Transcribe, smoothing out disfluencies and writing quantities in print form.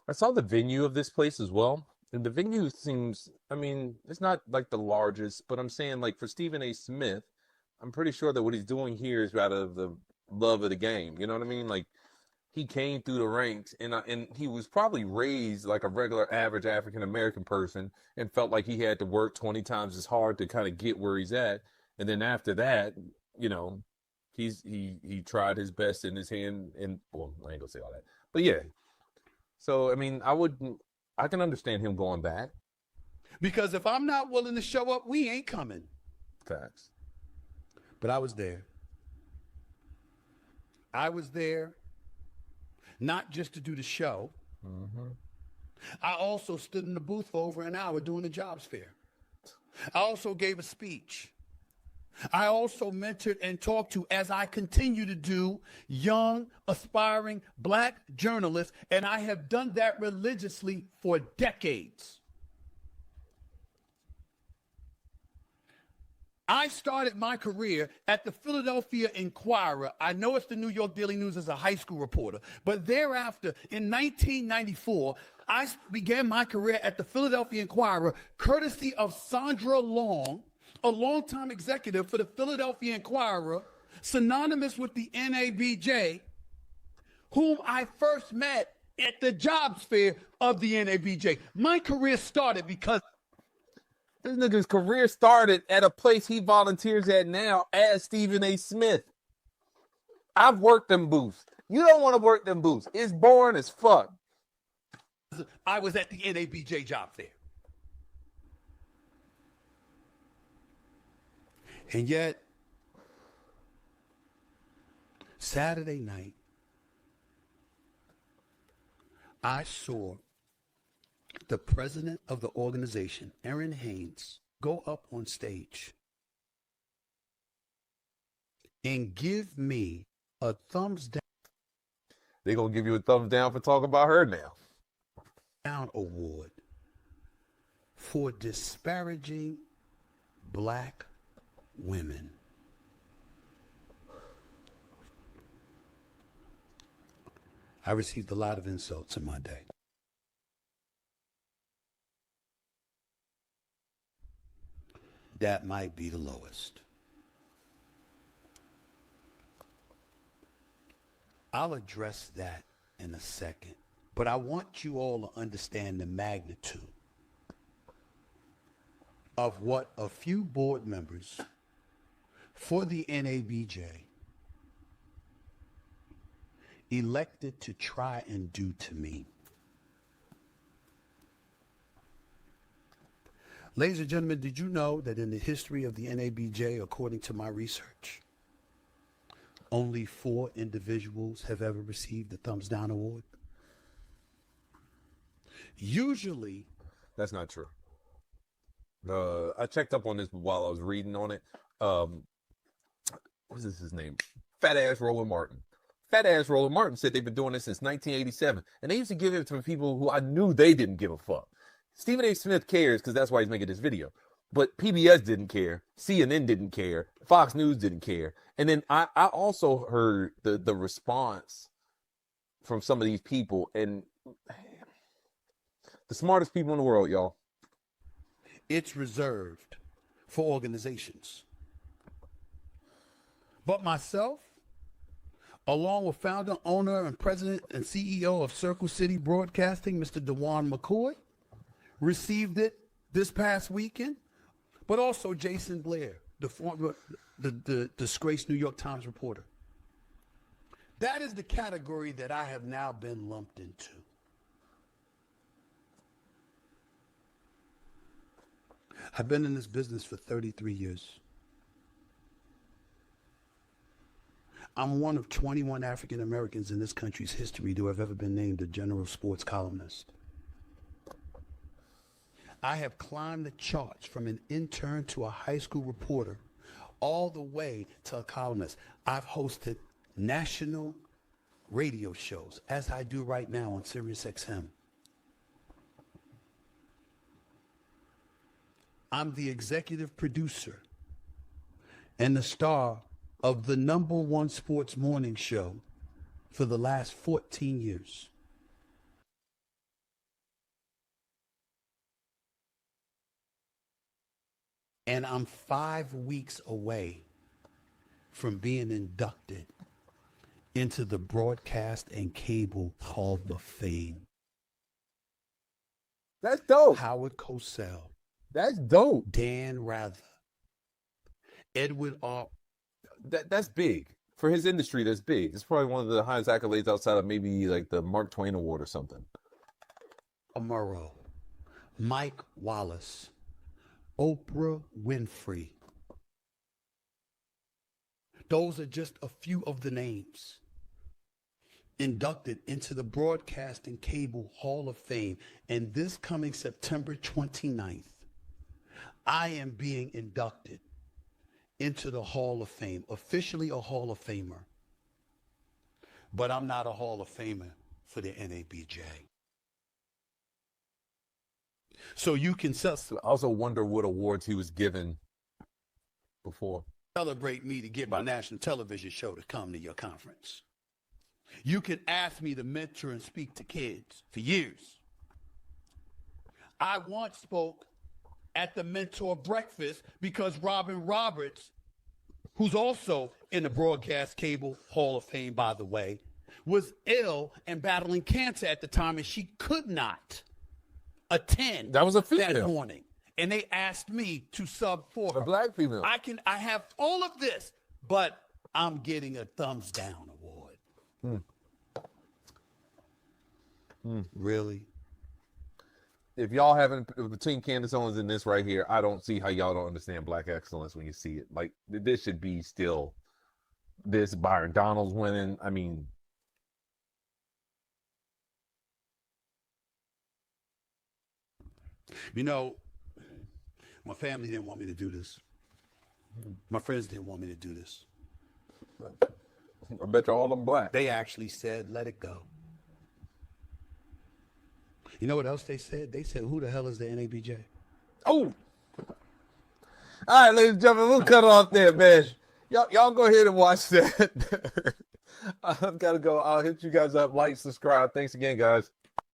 I saw the venue of this place as well. And the venue seems, I mean, it's not like the largest, but I'm saying like for Stephen A. Smith, I'm pretty sure that what he's doing here is out of the love of the game. You know what I mean? Like he came through the ranks and he was probably raised like a regular average African American person and felt like he had to work 20 times as hard to kind of get where he's at. And then after that, you know, he tried his best in his hand and well, I ain't gonna say all that. But yeah, so I mean, I can understand him going back. Because if I'm not willing to show up, we ain't coming. Facts. But I was there. I was there not just to do the show. Mm-hmm. I also stood in the booth for over an hour doing the jobs fair. I also gave a speech. I also mentored and talked to, as I continue to do, young, aspiring black journalists, and I have done that religiously for decades. I started my career at the Philadelphia Inquirer. I know it's the New York Daily News as a high school reporter, but thereafter, in 1994, I began my career at the Philadelphia Inquirer, courtesy of Sandra Long, a longtime executive for the Philadelphia Inquirer, synonymous with the NABJ, whom I first met at the jobs fair of the NABJ. My career started because This nigga's career started at a place he volunteers at now as Stephen A. Smith. I've worked them booths. You don't want to work them booths. It's boring as fuck. I was at the NABJ job fair. And yet, Saturday night, I saw the president of the organization, Erin Haynes, go up on stage and give me a thumbs They gonna give you a thumbs down for talking about her now. down award for disparaging black women. I received a lot of insults in my day. That might be the lowest. I'll address that in a second, but I want you all to understand the magnitude of what a few board members for the NABJ elected to try and do to me. Ladies and gentlemen, did you know that in the history of the NABJ, according to my research, only 4 individuals have ever received the Thumbs Down Award? Usually, That's not true. I checked up on this while I was reading on it. What is his name? Fat ass Roland Martin. Fat ass Roland Martin said they've been doing this since 1987, and they used to give it to people who I knew they didn't give a fuck. Stephen A. Smith cares because that's why he's making this video. But PBS didn't care. CNN didn't care. Fox News didn't care. And then I also heard the response from some of these people, and the smartest people in the world, y'all. it's reserved for organizations. But myself, along with founder, owner, and president and CEO of Circle City Broadcasting, Mr. DeJuan McCoy, received it this past weekend, but also Jason Blair, the disgraced New York Times reporter. That is the category that I have now been lumped into. I've been in this business for 33 years. I'm one of 21 African Americans in this country's history to have ever been named a general sports columnist. I have climbed the charts from an intern to a high school reporter, all the way to a columnist. I've hosted national radio shows, as I do right now on SiriusXM. I'm the executive producer and the star of the #1 sports morning show for the last 14 years. And I'm 5 weeks away from being inducted into the Broadcast and Cable Hall of Fame. That's dope. Howard Cosell, That's dope. Dan Rather, Edward R. That's big. For his industry, that's big. It's probably one of the highest accolades outside of maybe like the Mark Twain Award or something. Amuro, Mike Wallace, Oprah Winfrey. Those are just a few of the names inducted into the Broadcast and Cable Hall of Fame. And this coming September 29th, I am being inducted into the Hall of Fame, officially a Hall of Famer. But I'm not a Hall of Famer for the NABJ. So you can I also wonder what awards he was given before. celebrate me to get my national television show to come to your conference. You can ask me to mentor and speak to kids for years. I once spoke at the mentor breakfast because Robin Roberts, who's also in the Broadcast Cable Hall of Fame, by the way, was ill and battling cancer at the time, and she could not attend That was a that female. morning. And they asked me to sub for her. A black female. I have all of this, but I'm getting a thumbs down award. Really? If y'all haven't, between Candace Owens and this right here, I don't see how y'all don't understand black excellence when you see it. Like, this should be still this. Byron Donald's winning. I mean, You know, my family didn't want me to do this. My friends didn't want me to do this. I bet you all them black. They actually said, let it go. You know what else they said? They said, who the hell is the NABJ? Oh! All right, ladies and gentlemen, we'll cut it off there, man. Y'all go ahead and watch that. I've got to go. I'll hit you guys up. Like, subscribe. Thanks again, guys.